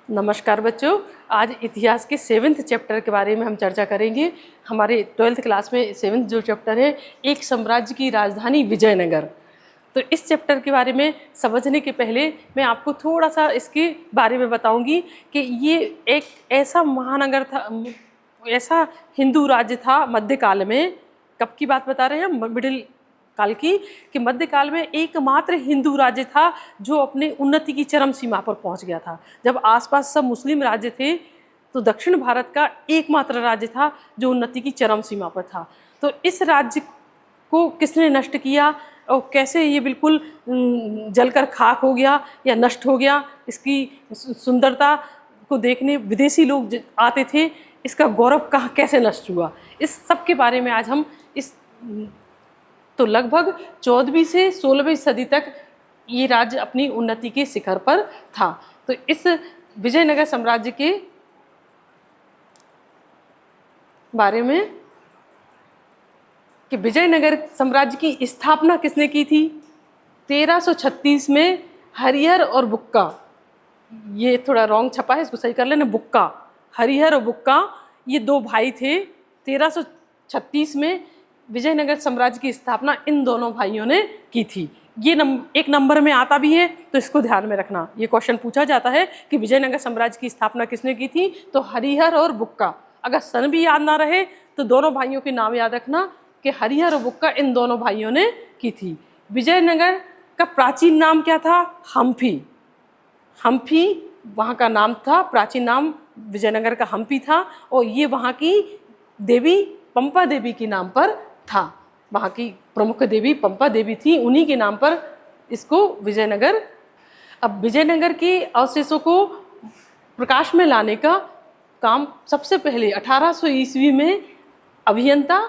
नमस्कार बच्चों, आज इतिहास के 7th चैप्टर के बारे में हम चर्चा करेंगे। हमारे 12th क्लास में 7th जो चैप्टर है, एक साम्राज्य की राजधानी विजयनगर। तो इस चैप्टर के बारे में समझने के पहले मैं आपको थोड़ा सा इसके बारे में बताऊंगी कि ये एक ऐसा महानगर था, ऐसा हिंदू राज्य था मध्यकाल में। कब की बात बता रहे हैं हम? मिडिल काल की। कि मध्यकाल में एकमात्र हिंदू राज्य था जो अपने उन्नति की चरम सीमा पर पहुंच गया था। जब आसपास सब मुस्लिम राज्य थे तो दक्षिण भारत का एकमात्र राज्य था जो उन्नति की चरम सीमा पर था। तो इस राज्य को किसने नष्ट किया और कैसे ये बिल्कुल जलकर खाक हो गया या नष्ट हो गया, इसकी सुंदरता को देखने विदेशी लोग आते थे, इसका गौरव कहाँ कैसे नष्ट हुआ, इस सब के बारे में आज हम तो लगभग 14वीं से 16वीं सदी तक ये राज्य अपनी उन्नति के शिखर पर था। तो इस विजयनगर साम्राज्य के बारे में कि विजयनगर साम्राज्य की स्थापना किसने की थी? 1336 में हरिहर और बुक्का, ये थोड़ा रॉन्ग छपा है, इसको सही कर लेना। बुक्का, हरिहर और बुक्का ये दो भाई थे। 1336 में विजयनगर साम्राज्य की स्थापना इन दोनों भाइयों ने की थी। ये एक नंबर में आता भी है, तो इसको ध्यान में रखना। ये क्वेश्चन पूछा जाता है कि विजयनगर साम्राज्य की स्थापना किसने की थी, तो हरिहर और बुक्का। अगर सन भी याद ना रहे तो दोनों भाइयों के नाम याद रखना कि हरिहर और बुक्का इन दोनों भाइयों ने की थी। विजयनगर का प्राचीन नाम क्या था? हम्फी। हम्फी वहाँ का नाम था, प्राचीन नाम विजयनगर का हम्फी था। और ये वहाँ की देवी पंपा देवी के नाम पर था। वहाँ की प्रमुख देवी पंपा देवी थी, उन्हीं के नाम पर इसको विजयनगर। अब विजयनगर के अवशेषों को प्रकाश में लाने का काम सबसे पहले 1800 ईस्वी में अभियंता,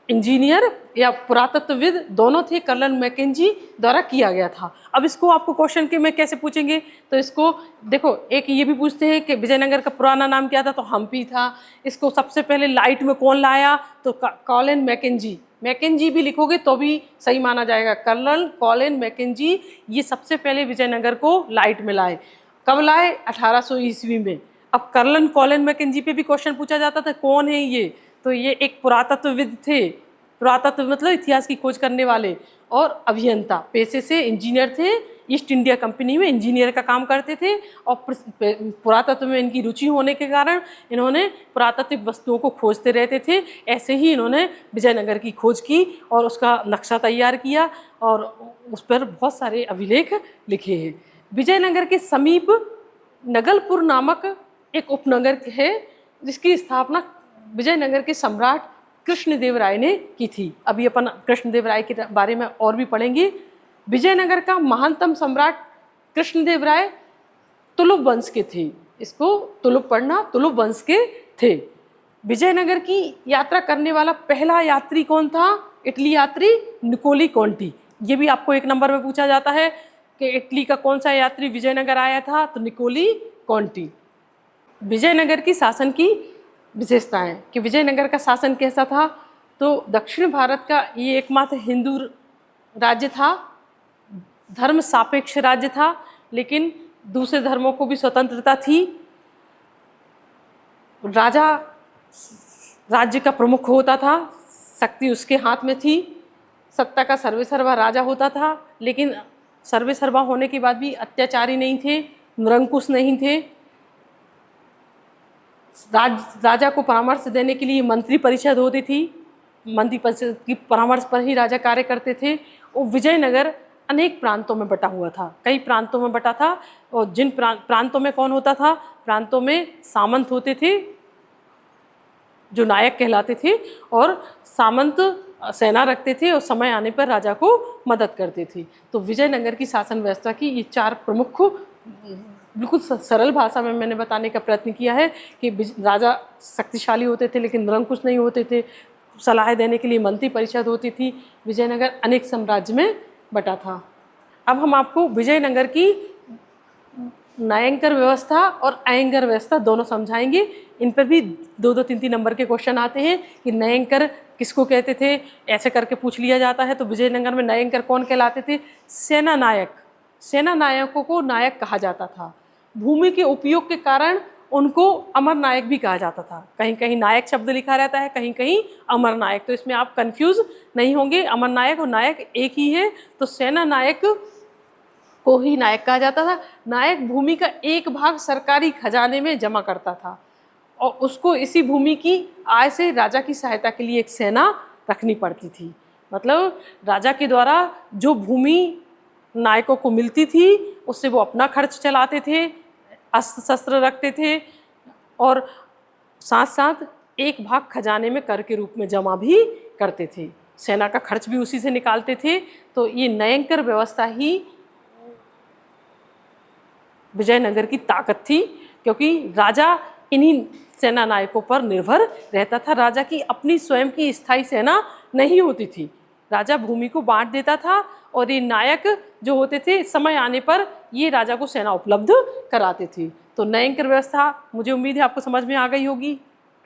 इंजीनियर या पुरातत्वविद दोनों थे, कर्नल मैकेंजी द्वारा किया गया था। अब इसको आपको क्वेश्चन के में कैसे पूछेंगे, तो इसको देखो, एक ये भी पूछते हैं कि विजयनगर का पुराना नाम क्या था, तो हम्पी था। इसको सबसे पहले लाइट में कौन लाया, तो कॉलिन मैकेंजी। मैकेंजी भी लिखोगे तो भी सही माना जाएगा। कर्नल कॉलिन मैकेंजी ये सबसे पहले विजयनगर को लाइट में लाए। कब लाए? 1800 ईस्वी में। अब कर्नल कॉलिन मैकेंजी पे भी क्वेश्चन पूछा जाता था, कौन है ये, तो ये एक पुरातत्वविद थे। पुरातत्व मतलब इतिहास की खोज करने वाले, और अभियंता पेशे से इंजीनियर थे। ईस्ट इंडिया कंपनी में इंजीनियर का काम करते थे और पुरातत्व में इनकी रुचि होने के कारण इन्होंने पुरातात्विक वस्तुओं को खोजते रहते थे। ऐसे ही इन्होंने विजयनगर की खोज की और उसका नक्शा तैयार किया और उस पर बहुत सारे अभिलेख लिखे हैं। विजयनगर के समीप नगलपुर नामक एक उपनगर है जिसकी स्थापना विजयनगर के सम्राट कृष्णदेव राय ने की थी। अभी अपन कृष्णदेव राय के बारे में और भी पढ़ेंगे। विजयनगर का महानतम सम्राट कृष्णदेव राय तुलुप वंश के थे। इसको तुलुप पढ़ना, तुलुप वंश के थे। विजयनगर की यात्रा करने वाला पहला यात्री कौन था? इटली यात्री निकोली कॉन्टी। ये भी आपको एक नंबर में पूछा जाता है कि इटली का कौन सा यात्री विजयनगर आया था, तो निकोली कॉन्टी। विजयनगर की शासन की विशेषताएं कि विजयनगर का शासन कैसा था, तो दक्षिण भारत का ये एकमात्र हिंदू राज्य था। धर्म सापेक्ष राज्य था, लेकिन दूसरे धर्मों को भी स्वतंत्रता थी। राजा राज्य का प्रमुख होता था, शक्ति उसके हाथ में थी। सत्ता का सर्वेसर्वा राजा होता था, लेकिन सर्वेसर्वा होने के बाद भी अत्याचारी नहीं थे, निरंकुश नहीं थे। राजा को परामर्श देने के लिए मंत्री परिषद होती थी। मंत्री परिषद की परामर्श पर ही राजा कार्य करते थे। और विजयनगर अनेक प्रांतों में बटा हुआ था, कई प्रांतों में बटा था। और जिन प्रांतों में कौन होता था? प्रांतों में सामंत होते थे जो नायक कहलाते थे, और सामंत सेना रखते थे और समय आने पर राजा को मदद करते थे। तो विजयनगर की शासन व्यवस्था की ये 4 प्रमुख, बिल्कुल सरल भाषा में मैंने बताने का प्रयत्न किया है कि राजा शक्तिशाली होते थे लेकिन निरंकुश नहीं होते थे। सलाह देने के लिए मंत्री परिषद होती थी। विजयनगर अनेक साम्राज्य में बटा था। अब हम आपको विजयनगर की न्यायंकर व्यवस्था और अयंगर व्यवस्था दोनों समझाएंगे। इन पर भी 2-2, 3-3 नंबर के क्वेश्चन आते हैं कि न्यायंकर किसको कहते थे, ऐसे करके पूछ लिया जाता है। तो विजयनगर में न्यायंकर कौन कहलाते थे? सेना नायक। सेना नायकों को नायक कहा जाता था। भूमि के उपयोग के कारण उनको अमर नायक भी कहा जाता था। कहीं कहीं नायक शब्द लिखा रहता है, कहीं कहीं अमर नायक, तो इसमें आप कंफ्यूज नहीं होंगे। अमर नायक और नायक एक ही है। तो सेना नायक को ही नायक कहा जाता था। नायक भूमि का एक भाग सरकारी खजाने में जमा करता था और उसको इसी भूमि की आय से राजा की सहायता के लिए एक सेना रखनी पड़ती थी। मतलब राजा के द्वारा जो भूमि नायकों को मिलती थी उससे वो अपना खर्च चलाते थे, अस्त्र शस्त्र रखते थे और साथ साथ एक भाग खजाने में कर के रूप में जमा भी करते थे। सेना का खर्च भी उसी से निकालते थे। तो ये नयंकर व्यवस्था ही विजयनगर की ताकत थी, क्योंकि राजा इन्हीं सेना नायकों पर निर्भर रहता था। राजा की अपनी स्वयं की स्थायी सेना नहीं होती थी। राजा भूमि को बांट देता था और ये नायक जो होते थे समय आने पर ये राजा को सेना उपलब्ध कराते थे। तो नयंकर व्यवस्था मुझे उम्मीद है आपको समझ में आ गई होगी।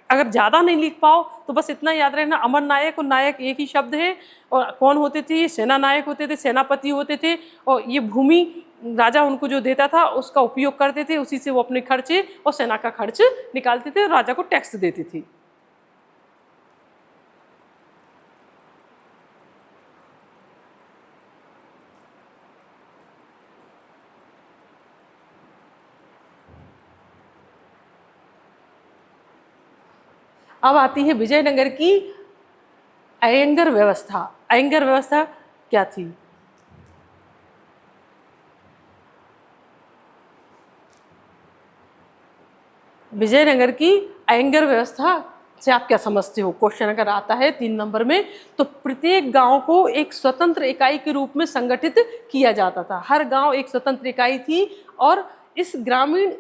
अगर ज़्यादा नहीं लिख पाओ तो बस इतना याद रखना, अमर नायक और नायक एक ही शब्द है। और कौन होते थे? ये सेना नायक होते थे, सेनापति होते थे। और ये भूमि राजा उनको जो देता था उसका उपयोग करते थे, उसी से वो अपने खर्चे और सेना का खर्च निकालते थे और राजा को टैक्स देते थे। अब आती है विजयनगर की अयंगर व्यवस्था। अयंगर व्यवस्था क्या थी? विजयनगर की अयंगर व्यवस्था से आप क्या समझते हो? क्वेश्चन अगर आता है 3 नंबर में, तो प्रत्येक गांव को एक स्वतंत्र इकाई के रूप में संगठित किया जाता था। हर गांव एक स्वतंत्र इकाई थी और इस ग्रामीण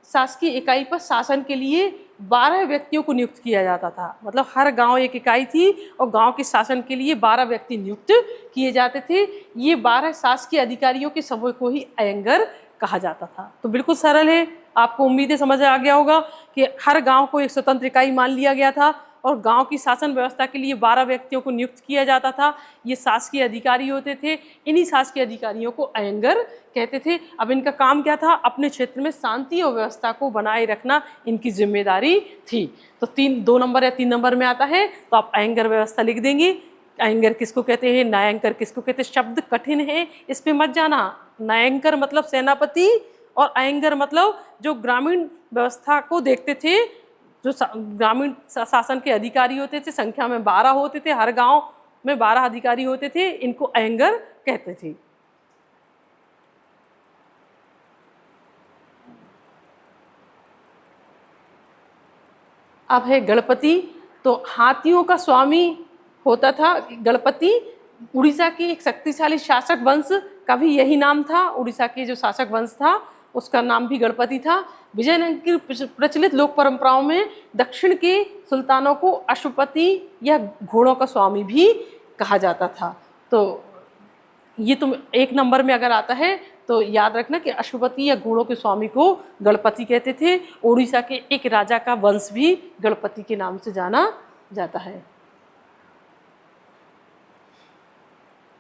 शासकीय इकाई पर शासन के लिए 12 व्यक्तियों को नियुक्त किया जाता था। मतलब हर गांव एक इकाई थी और गांव के शासन के लिए 12 व्यक्ति नियुक्त किए जाते थे। ये 12 शासकीय अधिकारियों के समूह को ही अयंगर कहा जाता था। तो बिल्कुल सरल है, आपको उम्मीद है समझ आ गया होगा कि हर गांव को एक स्वतंत्र इकाई मान लिया गया था और गांव की शासन व्यवस्था के लिए 12 व्यक्तियों को नियुक्त किया जाता था। ये शासकीय अधिकारी होते थे। इन्हीं शासकीय अधिकारियों को अयंगर कहते थे। अब इनका काम क्या था? अपने क्षेत्र में शांति और व्यवस्था को बनाए रखना इनकी जिम्मेदारी थी। तो 2 नंबर या 3 नंबर में आता है तो आप अयंगर व्यवस्था लिख देंगे। अयंगर किसको कहते हैं, नयंकर किसको कहते हैं? शब्द कठिन है, इस पे मत जाना। नयंकर मतलब सेनापति और अयंगर मतलब जो ग्रामीण व्यवस्था को देखते थे, जो ग्रामीण शासन के अधिकारी होते थे। संख्या में 12 होते थे, हर गांव में 12 अधिकारी होते थे, इनको अयंगर कहते थे। अब है गणपति। तो हाथियों का स्वामी होता था गणपति। उड़ीसा की एक शक्तिशाली शासक वंश का भी यही नाम था। उड़ीसा के जो शासक वंश था उसका नाम भी गणपति था। विजयनगर की प्रचलित लोक परंपराओं में दक्षिण के सुल्तानों को अश्वपति या घोड़ों का स्वामी भी कहा जाता था। तो ये तुम 1 नंबर में अगर आता है तो याद रखना कि अश्वपति या घोड़ों के स्वामी को गणपति कहते थे। उड़ीसा के एक राजा का वंश भी गणपति के नाम से जाना जाता है।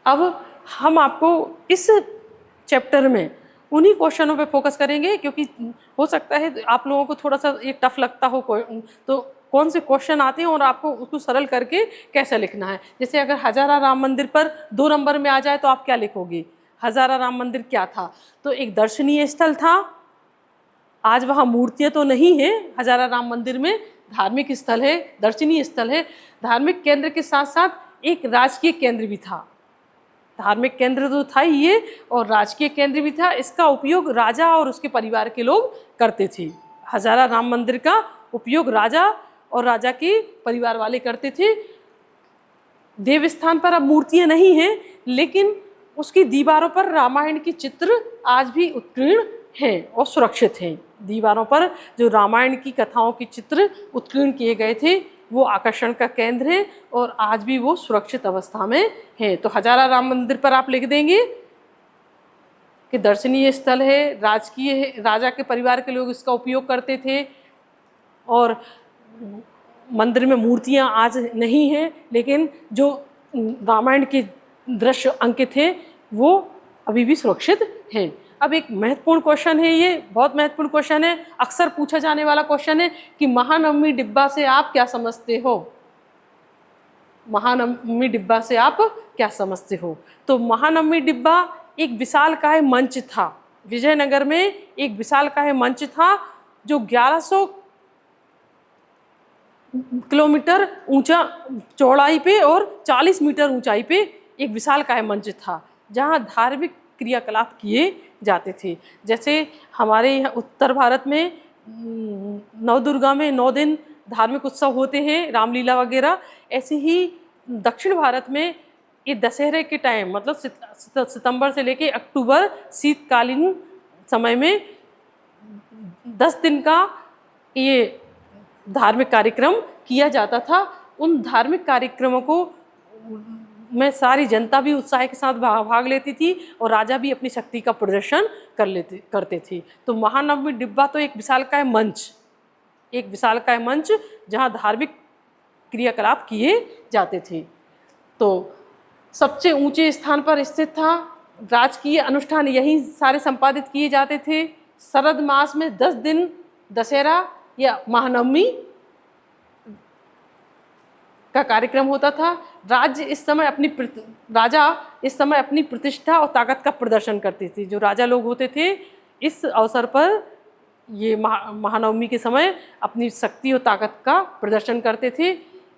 अब हम आपको इस चैप्टर में उन्हीं क्वेश्चनों पे फोकस करेंगे, क्योंकि हो सकता है आप लोगों को थोड़ा सा ये टफ लगता हो तो कौन से क्वेश्चन आते हैं और आपको उसको सरल करके कैसे लिखना है। जैसे अगर हजारा राम मंदिर पर 2 नंबर में आ जाए तो आप क्या लिखोगे? हजारा राम मंदिर क्या था? तो एक दर्शनीय स्थल था। आज वहाँ मूर्तियाँ तो नहीं है हजारा राम मंदिर में, धार्मिक स्थल है, दर्शनीय स्थल है। धार्मिक केंद्र के साथ साथ एक राजकीय केंद्र भी था। धार्मिक केंद्र तो था ही ये और राजकीय केंद्र भी था। इसका उपयोग राजा और उसके परिवार के लोग करते थे। हजारा राम मंदिर का उपयोग राजा और राजा के परिवार वाले करते थे। देवस्थान पर अब मूर्तियां नहीं हैं, लेकिन उसकी दीवारों पर रामायण की चित्र आज भी उत्कीर्ण हैं और सुरक्षित हैं। दीवारों पर जो रामायण की कथाओं के चित्र उत्कीर्ण किए गए थे वो आकर्षण का केंद्र है और आज भी वो सुरक्षित अवस्था में है। तो हजारा राम मंदिर पर आप लिख देंगे कि दर्शनीय स्थल है, राजकीय है, राजा के परिवार के लोग इसका उपयोग करते थे और मंदिर में मूर्तियां आज नहीं हैं, लेकिन जो रामायण के दृश्य अंकित थे वो अभी भी सुरक्षित हैं। अब एक महत्वपूर्ण क्वेश्चन है, ये बहुत महत्वपूर्ण क्वेश्चन है, अक्सर पूछा जाने वाला क्वेश्चन है कि महानवमी डिब्बा से आप क्या समझते हो? महानवमी डिब्बा से आप क्या समझते हो? तो महानवमी डिब्बा एक विशालकाय मंच था, विजयनगर में एक विशालकाय मंच था जो 1100 किलोमीटर ऊंचा चौड़ाई पे और 40 मीटर ऊंचाई पे एक विशालकाय मंच था, जहां धार्मिक क्रियाकलाप किए जाते थे। जैसे हमारे यहाँ उत्तर भारत में नवदुर्गा में 9 दिन धार्मिक उत्सव होते हैं, रामलीला वगैरह, ऐसे ही दक्षिण भारत में ये दशहरे के टाइम मतलब सितंबर से लेके अक्टूबर शीतकालीन समय में 10 दिन का ये धार्मिक कार्यक्रम किया जाता था। उन धार्मिक कार्यक्रमों को में सारी जनता भी उत्साह के साथ भाग लेती थी और राजा भी अपनी शक्ति का प्रदर्शन करते थे। तो महानवमी डिब्बा तो एक विशालकाय मंच जहाँ धार्मिक क्रियाकलाप किए जाते थे। तो सबसे ऊंचे स्थान पर स्थित था, राजकीय अनुष्ठान यहीं सारे संपादित किए जाते थे। शरद मास में 10 दिन दशहरा या महानवमी का कार्यक्रम होता था। राजा इस समय अपनी प्रतिष्ठा और ताकत का प्रदर्शन करते थे। जो राजा लोग होते थे इस अवसर पर ये महानवमी के समय अपनी शक्ति और ताकत का प्रदर्शन करते थे।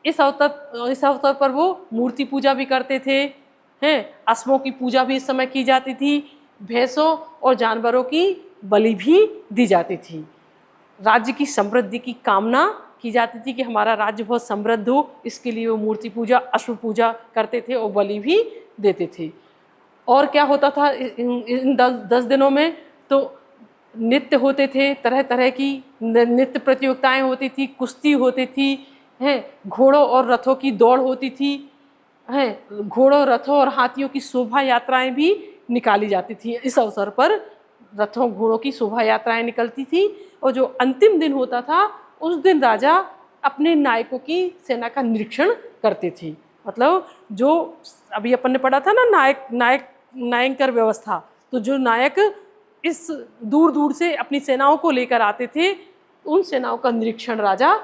इस अवसर पर वो मूर्ति पूजा भी करते थे, अश्वों की पूजा भी इस समय की जाती थी, भैंसों और जानवरों की बलि भी दी जाती थी। राज्य की समृद्धि की कामना की जाती थी कि हमारा राज्य बहुत समृद्ध हो, इसके लिए वो मूर्ति पूजा, अश्व पूजा करते थे और बलि भी देते थे। और क्या होता था इन 10 दिनों में? तो नृत्य होते थे, तरह तरह की नृत्य प्रतियोगिताएं होती थी, कुश्ती होती थी, घोड़ों और रथों की दौड़ होती थी, घोड़ों, रथों और हाथियों की शोभा यात्राएं भी निकाली जाती थी। इस अवसर पर रथों घोड़ों की शोभा यात्राएं निकलती थी और जो अंतिम दिन होता था उस दिन राजा अपने नायकों की सेना का निरीक्षण करते थे। मतलब जो अभी अपन ने पढ़ा था ना, नायकर व्यवस्था, तो जो नायक इस दूर दूर से अपनी सेनाओं को लेकर आते थे, उन सेनाओं का निरीक्षण राजा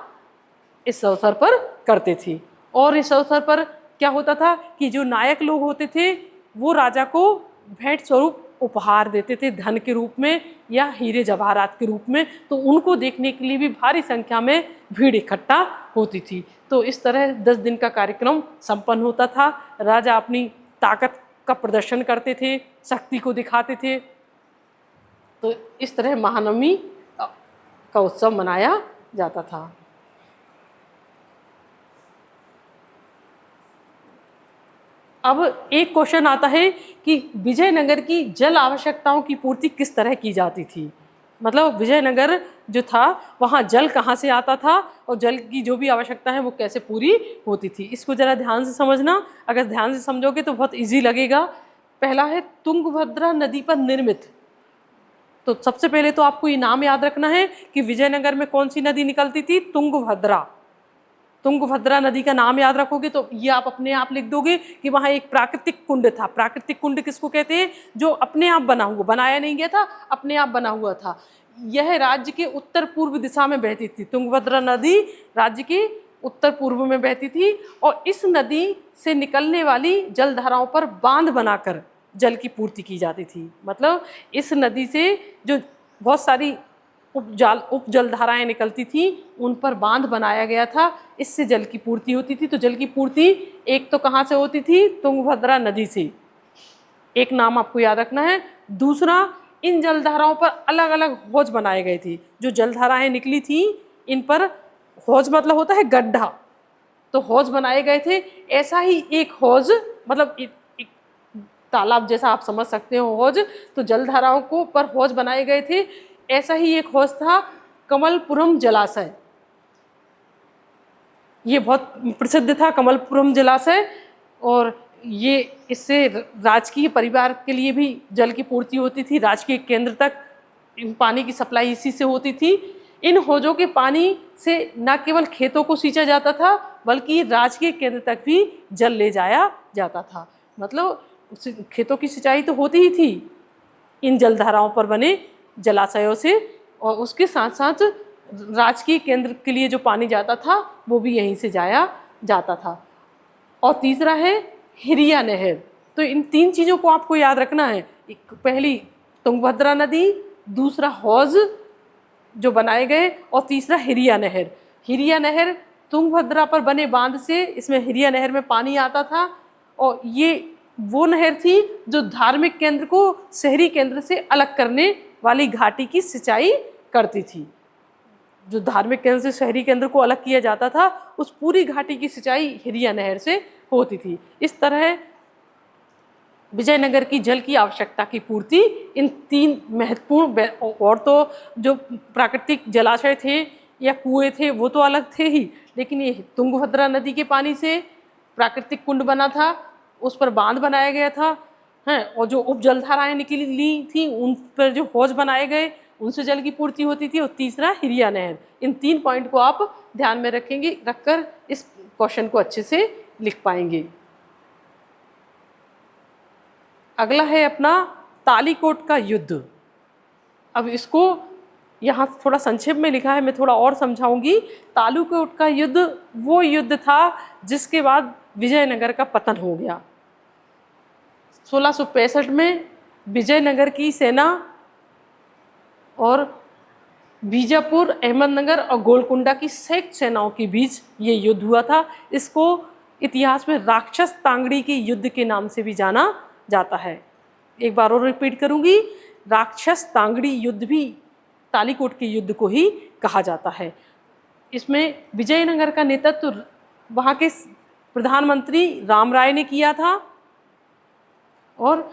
इस अवसर पर करते थे। और इस अवसर पर क्या होता था कि जो नायक लोग होते थे वो राजा को भेंट स्वरूप उपहार देते थे, धन के रूप में या हीरे जवाहरात के रूप में। तो उनको देखने के लिए भी भारी संख्या में भीड़ इकट्ठा होती थी। तो इस तरह 10 दिन का कार्यक्रम संपन्न होता था। राजा अपनी ताकत का प्रदर्शन करते थे, शक्ति को दिखाते थे। तो इस तरह महानवमी का उत्सव मनाया जाता था। अब एक क्वेश्चन आता है कि विजयनगर की जल आवश्यकताओं की पूर्ति किस तरह की जाती थी? मतलब विजयनगर जो था वहाँ जल कहाँ से आता था और जल की जो भी आवश्यकता है वो कैसे पूरी होती थी, इसको ज़रा ध्यान से समझना। अगर ध्यान से समझोगे तो बहुत इजी लगेगा। पहला है तुंगभद्रा नदी पर निर्मित। तो सबसे पहले तो आपको ये नाम याद रखना है कि विजयनगर में कौन सी नदी निकलती थी? तुंगभद्रा। तुंगभद्रा नदी का नाम याद रखोगे तो ये आप अपने आप लिख दोगे कि वहाँ एक प्राकृतिक कुंड था। प्राकृतिक कुंड किसको कहते हैं? जो अपने आप बना हुआ, बनाया नहीं गया था, अपने आप बना हुआ था। यह राज्य के उत्तर पूर्व दिशा में बहती थी। तुंगभद्रा नदी राज्य के उत्तर पूर्व में बहती थी और इस नदी से निकलने वाली जलधाराओं पर बांध बनाकर जल की पूर्ति की जाती थी। मतलब इस नदी से जो बहुत सारी उप जलधाराएँ निकलती थी उन पर बांध बनाया गया था, इससे जल की पूर्ति होती थी। तो जल की पूर्ति एक तो कहाँ से होती थी? तुंगभद्रा नदी से, एक नाम आपको याद रखना है। दूसरा, इन जलधाराओं पर अलग अलग हौज बनाए गए थे। जो जलधाराएँ निकली थी इन पर हौज मतलब होता है गड्ढा, तो हौज बनाए गए थे। ऐसा ही एक हौज मतलब एक तालाब जैसा आप समझ सकते हो हौज, तो जलधाराओं को पर हौज बनाए गए थे। ऐसा ही एक हौज था कमलपुरम जलाशय। ये बहुत प्रसिद्ध था कमलपुरम जलाशय, और ये इससे राजकीय परिवार के लिए भी जल की पूर्ति होती थी। राजकीय केंद्र तक पानी की सप्लाई इसी से होती थी। इन हौजों के पानी से न केवल खेतों को सींचा जाता था बल्कि राजकीय केंद्र तक भी जल ले जाया जाता था। मतलब खेतों की सिंचाई तो होती ही थी, इन जलधाराओं पर बने जलाशयों से, और उसके साथ साथ राजकीय केंद्र के लिए जो पानी जाता था वो भी यहीं से जाया जाता था। और तीसरा है हिरिया नहर। तो इन 3 चीज़ों को आपको याद रखना है। पहली तुंगभद्रा नदी, दूसरा हौज जो बनाए गए, और तीसरा हिरिया नहर। हिरिया नहर तुंगभद्रा पर बने बांध से, इसमें हिरिया नहर में पानी आता था, और ये वो नहर थी जो धार्मिक केंद्र को शहरी केंद्र से अलग करने वाली घाटी की सिंचाई करती थी। जो धार्मिक केंद्र से शहरी केंद्र को अलग किया जाता था, उस पूरी घाटी की सिंचाई हिरिया नहर से होती थी। इस तरह विजयनगर की जल की आवश्यकता की पूर्ति इन 3 महत्वपूर्ण, और तो जो प्राकृतिक जलाशय थे या कुएं थे वो तो अलग थे ही, लेकिन ये तुंगभद्रा नदी के पानी से प्राकृतिक कुंड बना था, उस पर बांध बनाया गया था हैं, और जो उप जलधाराएँ निकली थी उन पर जो हौज बनाए गए उनसे जल की पूर्ति होती थी, और तीसरा हिरिया नहर। इन 3 पॉइंट को आप ध्यान में रखकर इस क्वेश्चन को अच्छे से लिख पाएंगे। अगला है अपना तालीकोट का युद्ध। अब इसको यहाँ थोड़ा संक्षेप में लिखा है, मैं थोड़ा और समझाऊंगी। तालीकोट का युद्ध वो युद्ध था जिसके बाद विजयनगर का पतन हो गया। 1665 में विजयनगर की सेना और बीजापुर, अहमदनगर और गोलकुंडा की संयुक्त सेनाओं के बीच ये युद्ध हुआ था। इसको इतिहास में राक्षस तांगड़ी के युद्ध के नाम से भी जाना जाता है। एक बार और रिपीट करूंगी, राक्षस तांगड़ी युद्ध भी तालीकोट के युद्ध को ही कहा जाता है। इसमें विजयनगर का नेतृत्व वहाँ के प्रधानमंत्री राम राय ने किया था, और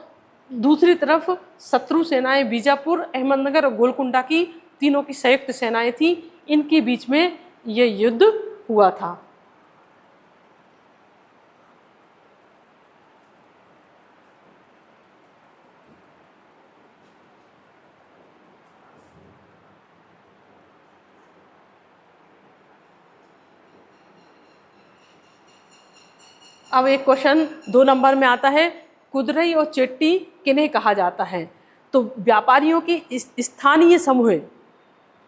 दूसरी तरफ शत्रु सेनाएं बीजापुर, अहमदनगर और गोलकुंडा की तीनों की संयुक्त सेनाएं थी। इनके बीच में यह युद्ध हुआ था। अब एक क्वेश्चन 2 नंबर में आता है, कुदरई और चेट्टी किन्हें कहा जाता है? तो व्यापारियों के स्थानीय समूह,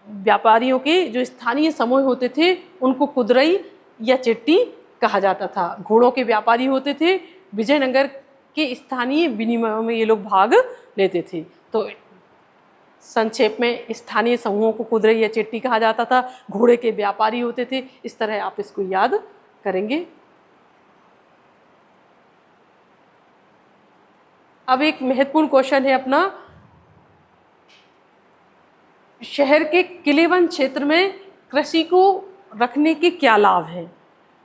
व्यापारियों के जो स्थानीय समूह होते थे उनको कुदरई या चेट्टी कहा जाता था। घोड़ों के व्यापारी होते थे, विजयनगर के स्थानीय विनिमयों में ये लोग भाग लेते थे। तो संक्षेप में स्थानीय समूहों को कुदरई या चेट्टी कहा जाता था, घोड़े के व्यापारी होते थे। इस तरह आप इसको याद करेंगे। अब एक महत्वपूर्ण क्वेश्चन है अपना, शहर के किलेवन क्षेत्र में कृषि को रखने के क्या लाभ हैं?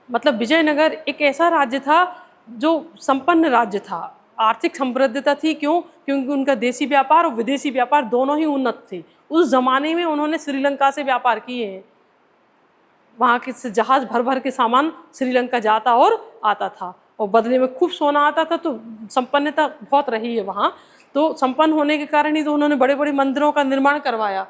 मतलब विजयनगर एक ऐसा राज्य था जो संपन्न राज्य था, आर्थिक समृद्धता थी। क्यों? क्योंकि उनका देशी व्यापार और विदेशी व्यापार दोनों ही उन्नत थे। उस जमाने में उन्होंने श्रीलंका से व्यापार किए हैं। वहाँ के जहाज भर भर के सामान श्रीलंका जाता और आता था, और बदले में खूब सोना आता था। तो संपन्नता बहुत रही है वहाँ। तो संपन्न होने के कारण ही तो उन्होंने बड़े बड़े मंदिरों का निर्माण करवाया।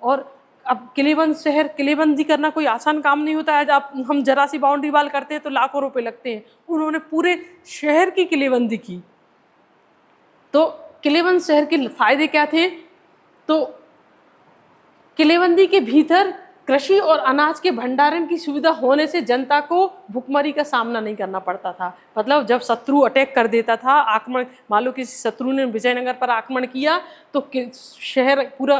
और अब किलेबंद शहर, किलेबंदी करना कोई आसान काम नहीं होता है। आप हम जरा सी बाउंड्री वाल करते हैं तो लाखों रुपए लगते हैं, उन्होंने पूरे शहर की किलेबंदी की। तो किलेबंद शहर के फायदे क्या थे? तो किलेबंदी के भीतर कृषि और अनाज के भंडारण की सुविधा होने से जनता को भुखमरी का सामना नहीं करना पड़ता था। मतलब जब शत्रु अटैक कर देता था, आक्रमण, मान लो किसी शत्रु ने विजयनगर पर आक्रमण किया तो शहर पूरा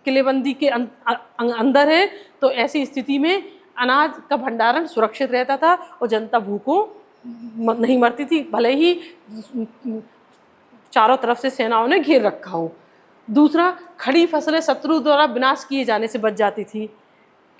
किलेबंदी के अंदर है, तो ऐसी स्थिति में अनाज का भंडारण सुरक्षित रहता था और जनता भूखों नहीं मरती थी, भले ही चारों तरफ से सेनाओं ने घेर रखा हो। दूसरा, खड़ी फसलें शत्रु द्वारा विनाश किए जाने से बच जाती थी,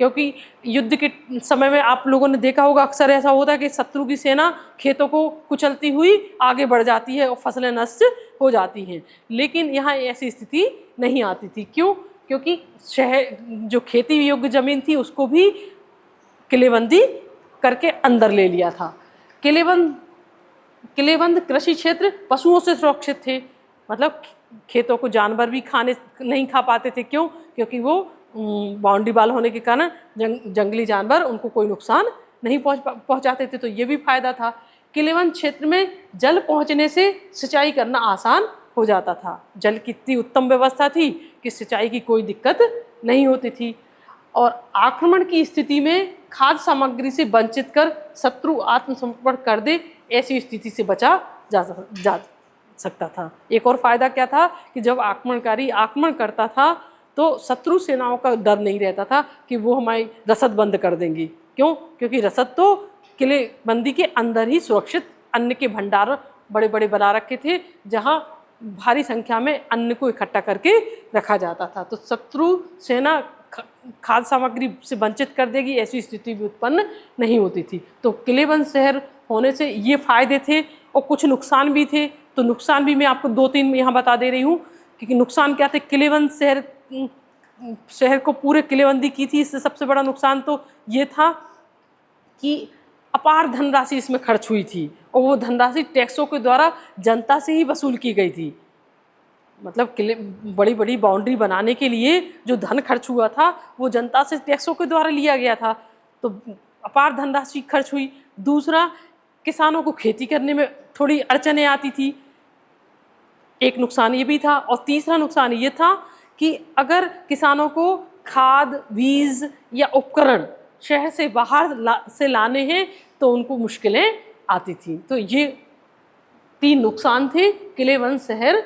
क्योंकि युद्ध के समय में आप लोगों ने देखा होगा अक्सर ऐसा होता है कि शत्रु की सेना खेतों को कुचलती हुई आगे बढ़ जाती है और फसलें नष्ट हो जाती हैं। लेकिन यहाँ ऐसी स्थिति नहीं आती थी। क्यों? क्योंकि शहर जो खेती योग्य जमीन थी उसको भी किलेबंदी करके अंदर ले लिया था। किलेबंद कृषि क्षेत्र पशुओं से सुरक्षित थे। मतलब खेतों को जानवर भी नहीं खा पाते थे। क्यों? क्योंकि वो बाउंड्री वाल होने के कारण जंगली जानवर उनको कोई नुकसान नहीं पहुंचाते थे। तो ये भी फायदा था। किलेबंद क्षेत्र में जल पहुंचने से सिंचाई करना आसान हो जाता था। जल की इतनी उत्तम व्यवस्था थी कि सिंचाई की कोई दिक्कत नहीं होती थी। और आक्रमण की स्थिति में खाद्य सामग्री से वंचित कर शत्रु आत्मसमर्पण कर दे, ऐसी स्थिति से बचा जा सकता था। एक और फायदा क्या था कि जब आक्रमणकारी आक्रमण करता था तो शत्रु सेनाओं का डर नहीं रहता था कि वो हमारी रसद बंद कर देंगी। क्यों? क्योंकि रसद तो किलेबंदी के अंदर ही सुरक्षित अन्न के भंडार बड़े बड़े बना रखे थे, जहाँ भारी संख्या में अन्न को इकट्ठा करके रखा जाता था। तो शत्रु सेना खाद्य सामग्री से वंचित कर देगी, ऐसी स्थिति भी उत्पन्न नहीं होती थी। तो किलेबंद शहर होने से ये फायदे थे और कुछ नुकसान भी थे। तो नुकसान भी मैं आपको 2-3 यहाँ बता दे रही हूँ कि नुकसान क्या थे। किलेबंद शहर को पूरे किलेबंदी की थी। इससे सबसे बड़ा नुकसान तो ये था कि अपार धनराशि इसमें खर्च हुई थी और वो धनराशि टैक्सों के द्वारा जनता से ही वसूल की गई थी। मतलब किले बड़ी बड़ी बाउंड्री बनाने के लिए जो धन खर्च हुआ था वो जनता से टैक्सों के द्वारा लिया गया था, तो अपार धनराशि खर्च हुई। दूसरा, किसानों को खेती करने में थोड़ी अड़चनें आती थी, एक नुकसान ये भी था। और तीसरा नुकसान ये था कि अगर किसानों को खाद, बीज या उपकरण शहर से बाहर से लाने हैं तो उनको मुश्किलें आती थी। तो ये 3 नुकसान थे किलेबंद शहर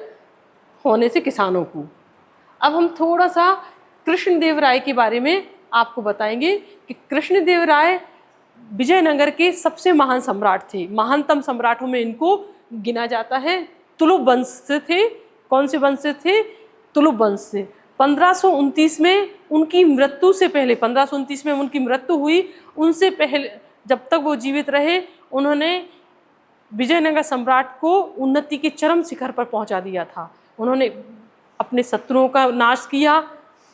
होने से किसानों को। अब हम थोड़ा सा कृष्णदेवराय के बारे में आपको बताएंगे कि कृष्णदेवराय विजयनगर के सबसे महान सम्राट थे। महानतम सम्राटों में इनको गिना जाता है। तुलुप वंश से थे। कौन से वंश से थे? तुलुप वंश से। 1529 में उनकी मृत्यु से पहले, 1529 में उनकी मृत्यु हुई, उनसे पहले जब तक वो जीवित रहे उन्होंने विजयनगर सम्राट को उन्नति के चरम शिखर पर पहुंचा दिया था। उन्होंने अपने शत्रुओं का नाश किया।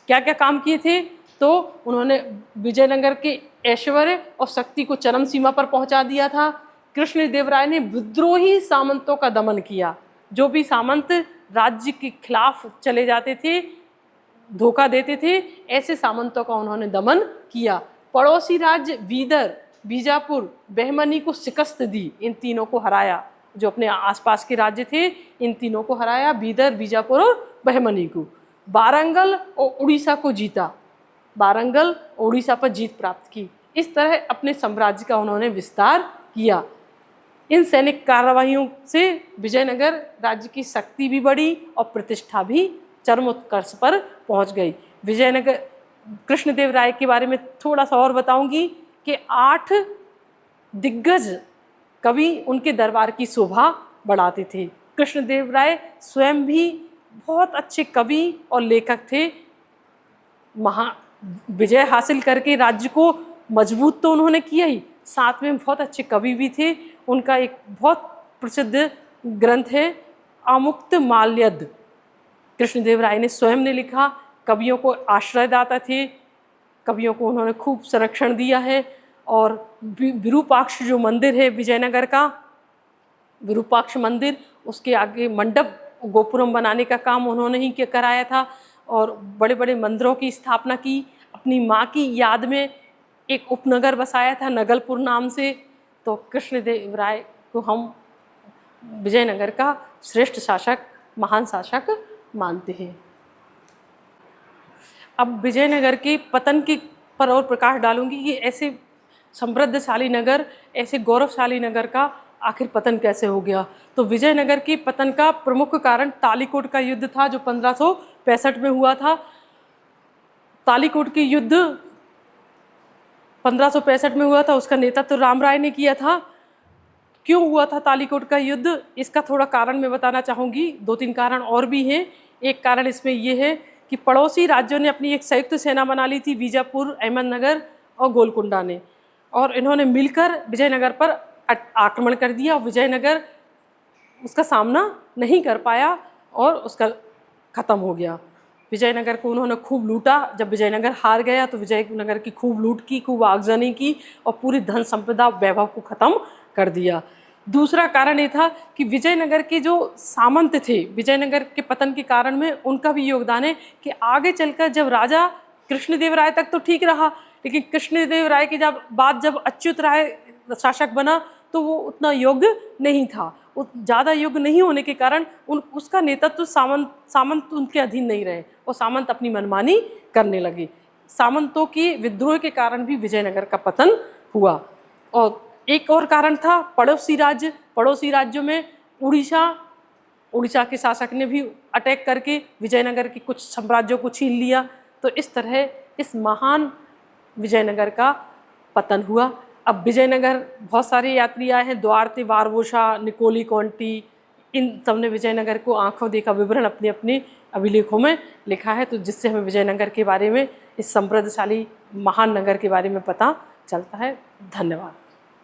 क्या क्या काम किए थे? तो उन्होंने विजयनगर के ऐश्वर्य और शक्ति को चरम सीमा पर पहुंचा दिया था। कृष्णदेवराय ने विद्रोही सामंतों का दमन किया। जो भी सामंत राज्य के खिलाफ चले जाते थे, धोखा देते थे, ऐसे सामंतों का उन्होंने दमन किया। पड़ोसी राज्य बीदर, बीजापुर, बहमनी को शिकस्त दी। इन तीनों को हराया। जो अपने आसपास के राज्य थे इन तीनों को हराया, बीदर, बीजापुर और बहमनी को। वारंगल और उड़ीसा को जीता। वारंगल और उड़ीसा पर जीत प्राप्त की। इस तरह अपने साम्राज्य का उन्होंने विस्तार किया। इन सैनिक कार्रवाइयों से विजयनगर राज्य की शक्ति भी बढ़ी और प्रतिष्ठा भी चरमोत्कर्ष पर पहुंच गई। विजयनगर कृष्णदेवराय के बारे में थोड़ा सा और बताऊंगी कि 8 दिग्गज कवि उनके दरबार की शोभा बढ़ाते थे। कृष्णदेवराय स्वयं भी बहुत अच्छे कवि और लेखक थे। विजय हासिल करके राज्य को मजबूत तो उन्होंने किया ही, साथ में बहुत अच्छे कवि भी थे। उनका एक बहुत प्रसिद्ध ग्रंथ है आमुक्त माल्यद। कृष्णदेवराय ने स्वयं ने लिखा। कवियों को आश्रयदाता थे। कवियों को उन्होंने खूब संरक्षण दिया है। और विरूपाक्ष जो मंदिर है विजयनगर का, विरूपाक्ष मंदिर, उसके आगे मंडप गोपुरम बनाने का काम उन्होंने ही कराया था। और बड़े बड़े मंदिरों की स्थापना की। अपनी माँ की याद में एक उपनगर बसाया था नगलपुर नाम से। तो कृष्णदेवराय को हम विजयनगर का श्रेष्ठ शासक, महान शासक मानते हैं। अब विजयनगर के पतन के पर और प्रकाश डालूंगी कि ऐसे समृद्धशाली नगर, ऐसे गौरवशाली नगर का आखिर पतन कैसे हो गया। तो विजयनगर के पतन का प्रमुख कारण तालीकोट का युद्ध था जो 1565 में हुआ था। तालीकोट की युद्ध 1565 में हुआ था। उसका नेतृत्व राम राय ने किया था। क्यों हुआ था तालीकोट का युद्ध, इसका थोड़ा कारण मैं बताना चाहूँगी। 2-3 कारण और भी हैं। एक कारण इसमें यह है कि पड़ोसी राज्यों ने अपनी एक संयुक्त सेना बना ली थी, बीजापुर, अहमदनगर और गोलकुंडा ने, और इन्होंने मिलकर विजयनगर पर आक्रमण कर दिया। विजयनगर उसका सामना नहीं कर पाया और उसका ख़त्म हो गया। विजयनगर को उन्होंने खूब लूटा। जब विजयनगर हार गया तो विजयनगर की खूब लूट की, खूब आगजनी की और पूरी धन संपदा वैभव को ख़त्म कर दिया। दूसरा कारण ये था कि विजयनगर के जो सामंत थे, विजयनगर के पतन के कारण में उनका भी योगदान है कि आगे चलकर जब राजा कृष्णदेवराय तक तो ठीक रहा, लेकिन कृष्णदेवराय के बाद जब अच्युत राय शासक बना तो वो उतना योग्य नहीं था ज़्यादा योग्य नहीं होने के कारण उसका नेतृत्व सामंत उनके अधीन नहीं रहे और सामंत अपनी मनमानी करने लगे। सामंतों की विद्रोह के कारण भी विजयनगर का पतन हुआ। और एक और कारण था पड़ोसी राज्यों में उड़ीसा के शासक ने भी अटैक करके विजयनगर के कुछ साम्राज्यों को छीन लिया। तो इस तरह इस महान विजयनगर का पतन हुआ। अब विजयनगर बहुत सारे यात्री आए हैं, द्वारते बारबोसा, निकोली कॉन्टी, इन सबने विजयनगर को आंखों देखा विवरण अपने अपने अभिलेखों में लिखा है। तो जिससे हमें विजयनगर के बारे में, इस समृद्धशाली महान नगर के बारे में पता चलता है। धन्यवाद।